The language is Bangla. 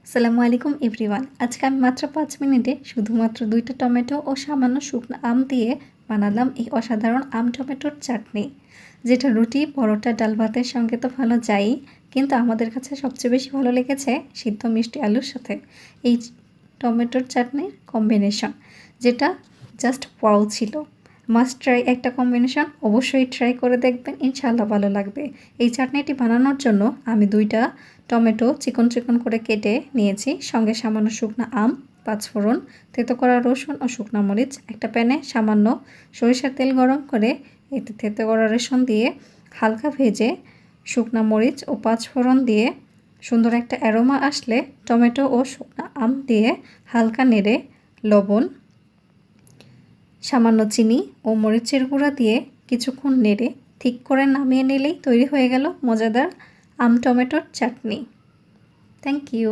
আসসালামু আলাইকুম এভরিওয়ান। আজকে আমি মাত্র 5 মিনিটে শুধুমাত্র 2টা টমেটো ও সামান্য শুকনো আম দিয়ে বানালাম এই অসাধারণ আম টমেটোর চাটনি, যেটা রুটি, পরোটা, ডাল ভাতের সঙ্গে তো ভালো যায়ই, কিন্তু আমাদের কাছে সবচেয়ে বেশি ভালো লেগেছে সিদ্ধ মিষ্টি আলুর সাথে এই টমেটোর চাটনির কম্বিনেশন, যেটা জাস্ট ওয়াও ছিল। মাস্ট ট্রাই একটা কম্বিনেশন, অবশ্যই ট্রাই করে দেখবেন, ইনশাআল্লাহ ভালো লাগবে। এই চাটনিটি বানানোর জন্য আমি 2টা টমেটো চিকন চিকন করে কেটে নিয়েছি, সঙ্গে সামান্য শুকনো আম, 5 ফোড়ন, থেতো করা রসুন ও শুকনো মরিচ। একটা প্যানে সামান্য সরিষার তেল গরম করে এতে থেতো করা রসুন দিয়ে হালকা ভেজে শুকনো মরিচ ও 5 ফোড়ন দিয়ে সুন্দর একটা অ্যারোমা আসলে টমেটো ও শুকনো আম দিয়ে হালকা নেড়ে লবণ, সামান্য চিনি ও মরিচের গুঁড়া দিয়ে কিছুক্ষণ নেড়ে ঠিক করে নামিয়ে নিলেই তৈরি হয়ে গেল মজাদার আম টমেটোর চাটনি। Thank you.